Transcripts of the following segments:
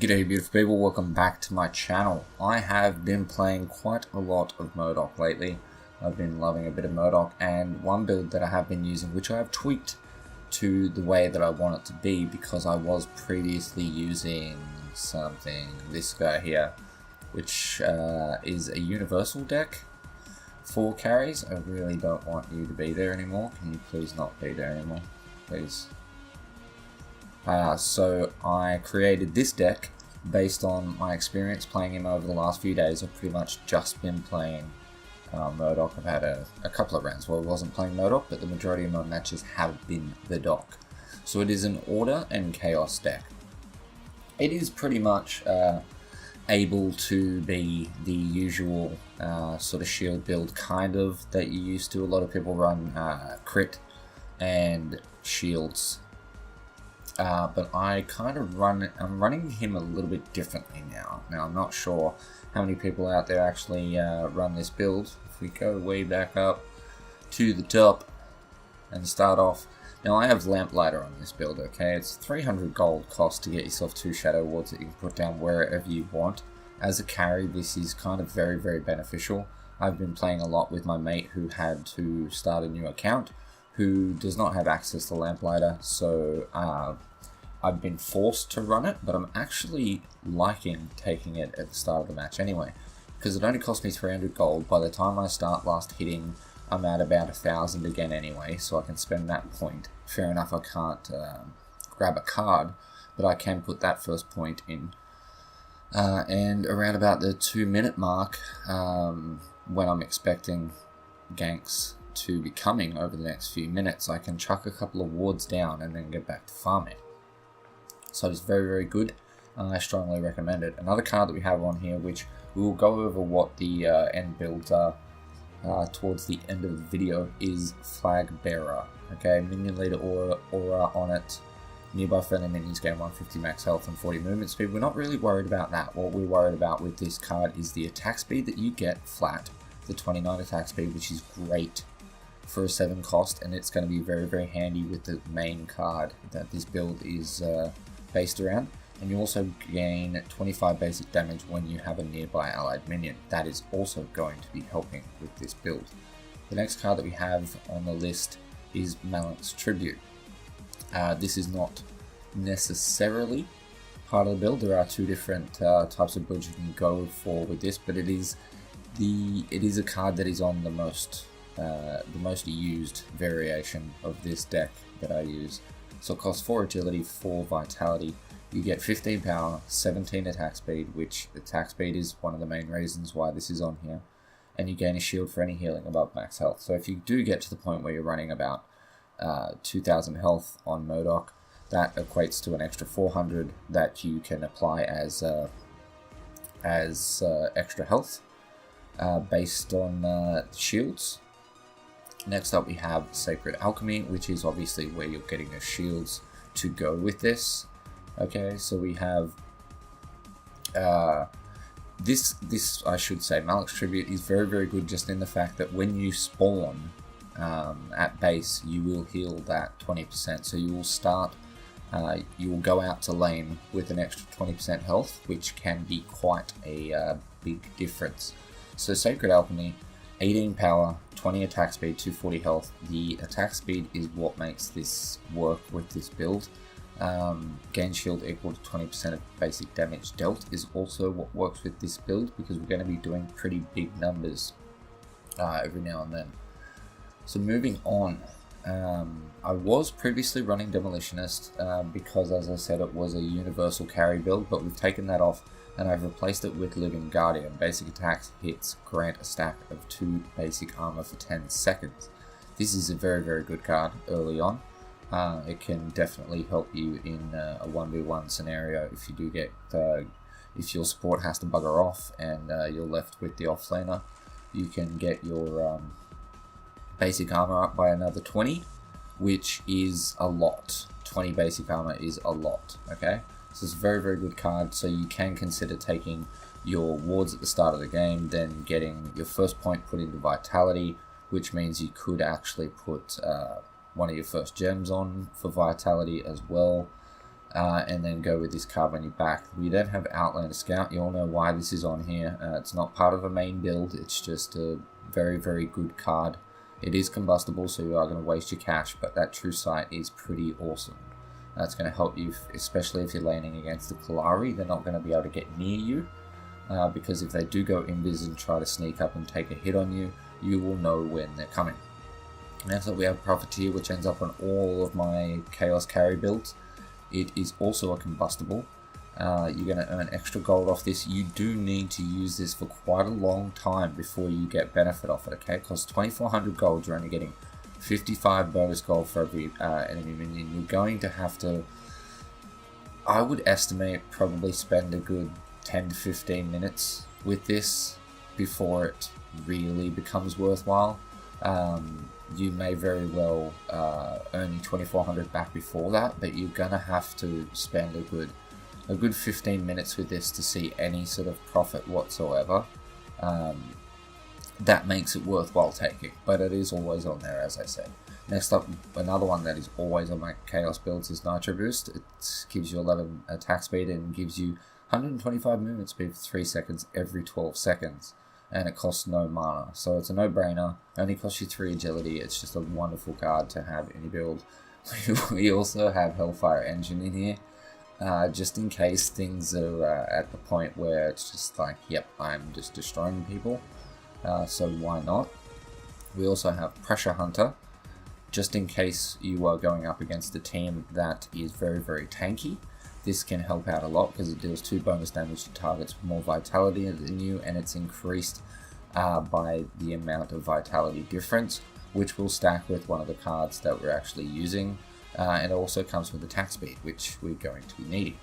G'day beautiful people, welcome back to my channel. I have been playing quite a lot of Murdock lately. I've been loving a bit of Murdock, and one build that I have been using, which I have tweaked to the way that I want it to be, because I was previously using this guy here, which is a universal deck for carries. I really don't want you to be there anymore. Can you please not be there anymore, please? So I created this deck based on my experience playing him over the last few days. I've pretty much just been playing Murdock. I've had a couple of rounds where I wasn't playing Murdock, but the majority of my matches have been the Doc. So it is an Order and Chaos deck. It is pretty much able to be the usual sort of shield build kind of that you used to. A lot of people run crit and shields. But I kind of I'm running him a little bit differently now. Now I'm not sure how many people out there actually run this build. If we go way back up to the top and start off. Now I have Lamplighter on this build, okay? It's 300 gold cost to get yourself 2 Shadow Wards that you can put down wherever you want. As a carry, this is kind of very, very beneficial. I've been playing a lot with my mate who had to start a new account, who does not have access to Lamplighter, so I've been forced to run it, but I'm actually liking taking it at the start of the match anyway, because it only cost me 300 gold. By the time I start last hitting, I'm at about 1,000 again anyway, so I can spend that point. Fair enough, I can't grab a card, but I can put that first point in. And around about the 2-minute mark, when I'm expecting ganks to be coming over the next few minutes, I can chuck a couple of wards down and then get back to farming. So it's very, very good. I strongly recommend it. Another card that we have on here, which we will go over what the end builds are towards the end of the video, is Flag Bearer. Okay, minion leader aura on it. Nearby friendly minions gain 150 max health and 40 movement speed. We're not really worried about that. What we're worried about with this card is the attack speed that you get flat. The 29 attack speed, which is great for a 7 cost, and it's going to be very, very handy with the main card that this build is based around. And you also gain 25 basic damage when you have a nearby allied minion. That is also going to be helping with this build. The next card that we have on the list is Murdock's Tribute. This is not necessarily part of the build. There are 2 different types of builds you can go for with this, but it is a card that is on the most used variation of this deck that I use. So it costs 4 agility, 4 vitality. You get 15 power, 17 attack speed, which attack speed is one of the main reasons why this is on here. And you gain a shield for any healing above max health. So if you do get to the point where you're running about 2,000 health on Murdock, that equates to an extra 400 that you can apply as extra health based on shields. Next up we have Sacred Alchemy, which is obviously where you're getting your shields to go with this. Okay, so we have this I should say, Murdock's Tribute is very, very good just in the fact that when you spawn at base, you will heal that 20%. So you will start, you will go out to lane with an extra 20% health, which can be quite a big difference. So Sacred Alchemy, 18 power, 20 attack speed, 240 health. The attack speed is what makes this work with this build. Gain shield equal to 20% of basic damage dealt is also what works with this build, because we're going to be doing pretty big numbers every now and then. So moving on, I was previously running Demolitionist because, as I said, it was a universal carry build, but we've taken that off and I've replaced it with Living Guardian. Basic attacks hits grant a stack of 2 basic armor for 10 seconds. This is a very, very good card early on. It can definitely help you in a 1v1 scenario if you do get, if your support has to bugger off and you're left with the offlaner. You can get your basic armor up by another 20, which is a lot. 20 basic armor is a lot, okay? So it's a very, very good card, so you can consider taking your wards at the start of the game, then getting your first point put into vitality, which means you could actually put one of your first gems on for vitality as well. and then go with this card when you're back. We then have Outlander Scout. You all know why this is on here. It's not part of a main build, it's just a very, very good card. It is combustible, so you are going to waste your cash, but that True Sight is pretty awesome. That's going to help you, especially if you're laning against the Kalari. They're not going to be able to get near you, because if they do go invis and try to sneak up and take a hit on you, you will know when they're coming. Next up we have Profiteer, which ends up on all of my Chaos Carry builds. It is also a combustible. You're going to earn extra gold off this. You do need to use this for quite a long time before you get benefit off it, okay? It costs 2400 gold, you're only getting 55 bonus gold for every enemy minion. You're going to have to, I would estimate, probably spend a good 10 to 15 minutes with this before it really becomes worthwhile. You may very well earn your 2400 back before that, but you're gonna have to spend a good 15 minutes with this to see any sort of profit whatsoever. That makes it worthwhile taking, but it is always on there, as I said. Next up, another one that is always on my Chaos builds is Nitro Boost. It gives you 11 attack speed and gives you 125 movement speed for 3 seconds every 12 seconds. And it costs no mana, so it's a no-brainer. Only costs you 3 agility. It's just a wonderful card to have in your build. We also have Hellfire Engine in here, just in case things are at the point where it's just like, yep, I'm just destroying people, so why not? We also have Pressure Hunter, just in case you are going up against a team that is very, very tanky. This can help out a lot because it deals 2 bonus damage to targets with more vitality than you, and it's increased by the amount of vitality difference, which will stack with one of the cards that we're actually using. And it also comes with attack speed, which we're going to be needing.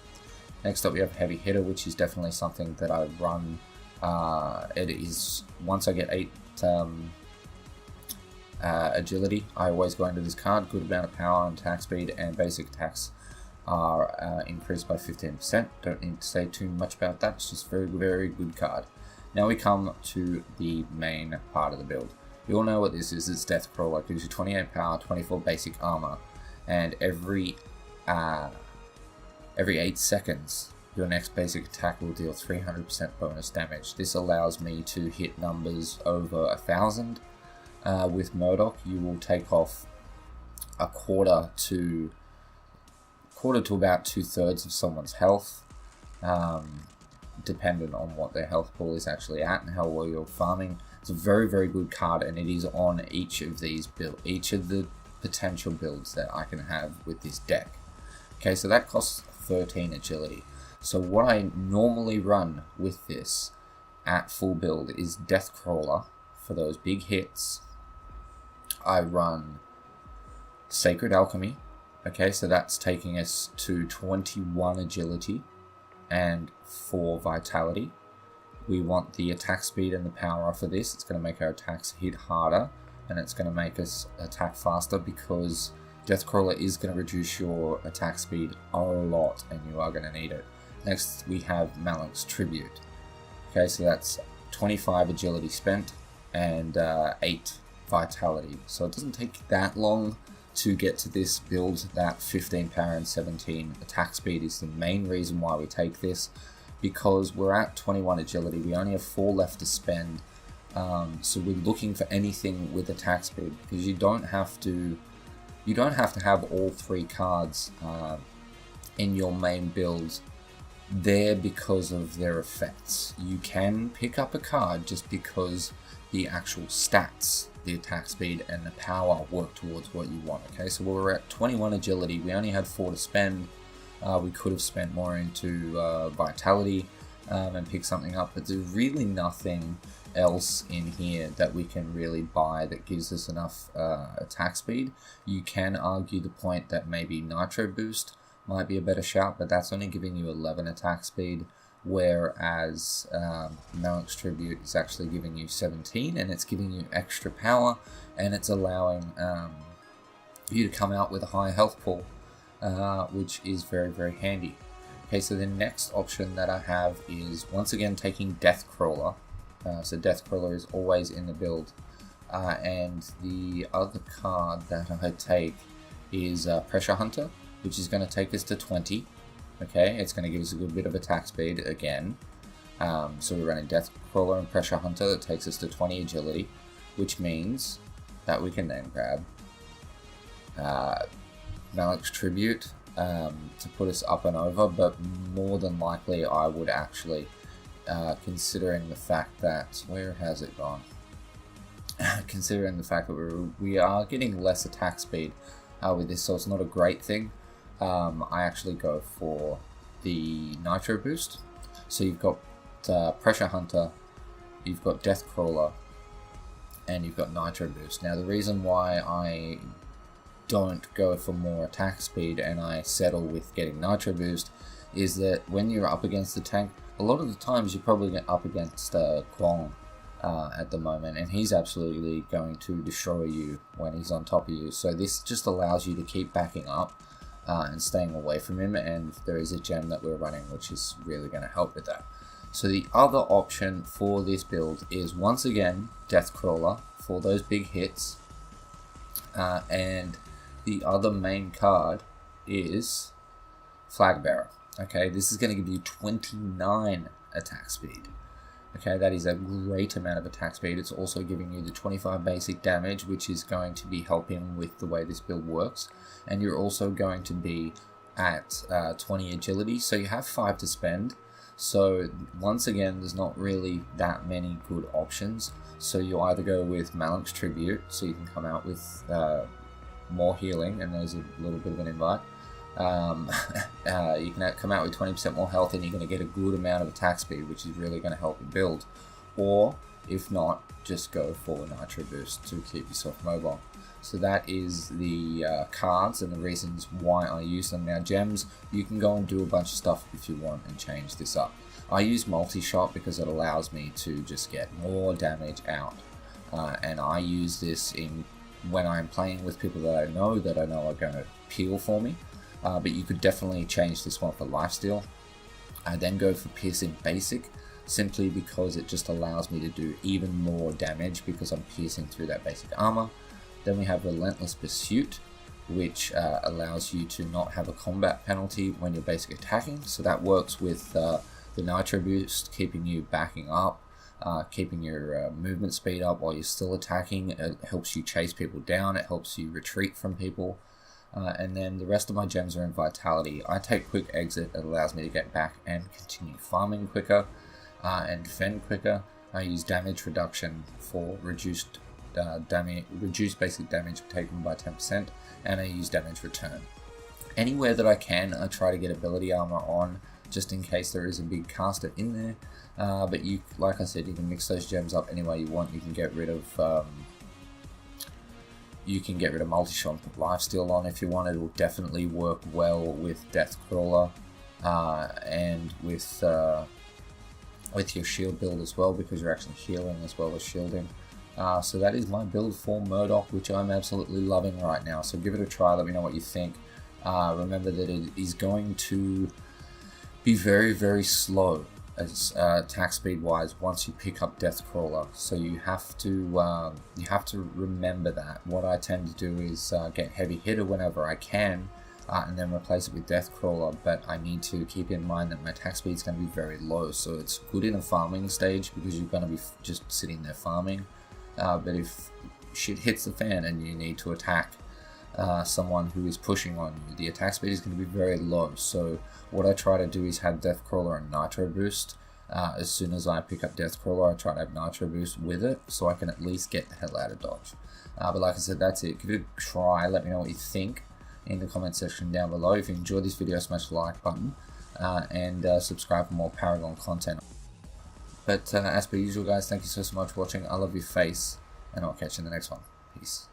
Next up we have Heavy Hitter, which is definitely something that I run. It is, once I get 8 agility, I always go into this card. Good amount of power and attack speed, and basic attacks are increased by 15%. Don't need to say too much about that, it's just a very, very good card. Now we come to the main part of the build. You all know what this is. It's Deathcrawler. It gives you 28 power, 24 basic armor, and every 8 seconds your next basic attack will deal 300% bonus damage. This allows me to hit numbers over 1000. With Murdock, you will take off a quarter to about 2/3 of someone's health, dependent on what their health pool is actually at and how well you're farming. It's a very, very good card, and it is on each of these each of the potential builds that I can have with this deck. Okay, so that costs 13 agility. So what I normally run with this at full build is Deathcrawler for those big hits. I run Sacred Alchemy. Okay, so that's taking us to 21 agility and 4 vitality. We want the attack speed and the power off of this. It's going to make our attacks hit harder, and it's going to make us attack faster because Deathcrawler is going to reduce your attack speed a lot, and you are going to need it. Next, we have Malink's Tribute. Okay, so that's 25 agility spent and 8 vitality. So it doesn't take that long to get to this build. That 15 power and 17 attack speed is the main reason why we take this, because we're at 21 agility. We only have 4 left to spend, so we're looking for anything with attack speed, because you don't have to have all 3 cards in your main build there because of their effects. You can pick up a card just because the actual stats, the attack speed and the power, work towards what you want. Okay, so we're at 21 agility. We only had 4 to spend. We could have spent more into vitality and pick something up, but there's really nothing else in here that we can really buy that gives us enough attack speed. You can argue the point that maybe Nitro Boost might be a better shout, but that's only giving you 11 attack speed, whereas Malink's Tribute is actually giving you 17, and it's giving you extra power, and it's allowing you to come out with a high health pool, which is very, very handy. Okay, so the next option that I have is once again taking Deathcrawler. So Deathcrawler is always in the build, and the other card that I take is Pressure Hunter, which is going to take us to 20. Okay, it's going to give us a good bit of attack speed again. So we're running Death Crawler and Pressure Hunter. That takes us to 20 agility, which means that we can then grab Murdock's Tribute to put us up and over, but more than likely I would actually, considering the fact that, where has it gone? Considering the fact that we are getting less attack speed with this, so it's not a great thing. I actually go for the Nitro Boost. So you've got Pressure Hunter, you've got Death Crawler, and you've got Nitro Boost. Now the reason why I don't go for more attack speed and I settle with getting Nitro Boost is that when you're up against the tank, a lot of the times you're probably up against Kwong at the moment, and he's absolutely going to destroy you when he's on top of you. So this just allows you to keep backing up and staying away from him, and there is a gem that we're running which is really going to help with that. So the other option for this build is once again Death Crawler for those big hits, and the other main card is Flag Bearer. Okay, this is going to give you 29 attack speed. Okay, that is a great amount of attack speed. It's also giving you the 25 basic damage, which is going to be helping with the way this build works. And you're also going to be at 20 agility, so you have 5 to spend. So once again, there's not really that many good options. So you either go with Murdock's Tribute, so you can come out with more healing, and there's a little bit of an invite. You can come out with 20% more health, and you're going to get a good amount of attack speed, which is really going to help you build. Or if not, just go for Nitro Boost to keep yourself mobile. So that is the cards and the reasons why I use them. Now gems, you can go and do a bunch of stuff if you want and change this up. I use multi-shot because it allows me to just get more damage out, and I use this when I'm playing with people that I know are going to peel for me. But you could definitely change this one for lifesteal. I then go for piercing basic, simply because it just allows me to do even more damage because I'm piercing through that basic armor. Then we have Relentless Pursuit, which allows you to not have a combat penalty when you're basic attacking. So that works with the Nitro Boost, keeping you backing up, keeping your movement speed up while you're still attacking. It helps you chase people down, it helps you retreat from people. And then the rest of my gems are in Vitality. I take Quick Exit, it allows me to get back and continue farming quicker and defend quicker. I use Damage Reduction for reduced basic damage taken by 10%, and I use Damage Return. Anywhere that I can, I try to get ability armor on, just in case there is a big caster in there. But you, like I said, you can mix those gems up any way you want. You can get rid of multi-shot and put lifesteal on if you want. It will definitely work well with Death Crawler and with your shield build as well, because you're actually healing as well as shielding. So that is my build for Murdock, which I'm absolutely loving right now. So give it a try, let me know what you think. Remember that it is going to be very, very slow as attack speed wise once you pick up Death Crawler. So you have to remember that. What I tend to do is get Heavy Hitter whenever I can, and then replace it with Death Crawler, but I need to keep in mind that my attack speed is going to be very low. So it's good in a farming stage because you're going to be just sitting there farming. But if shit hits the fan and you need to attack someone who is pushing on you, the attack speed is going to be very low. So what I try to do is have Death Crawler and Nitro Boost. As soon as I pick up Death Crawler, I try to have Nitro Boost with it, so I can at least get the hell out of dodge. But like I said, that's it. Give it a try. Let me know what you think in the comment section down below. If you enjoyed this video, smash the like button and subscribe for more Paragon content. But as per usual, guys, thank you so much for watching. I love your face, and I'll catch you in the next one. Peace.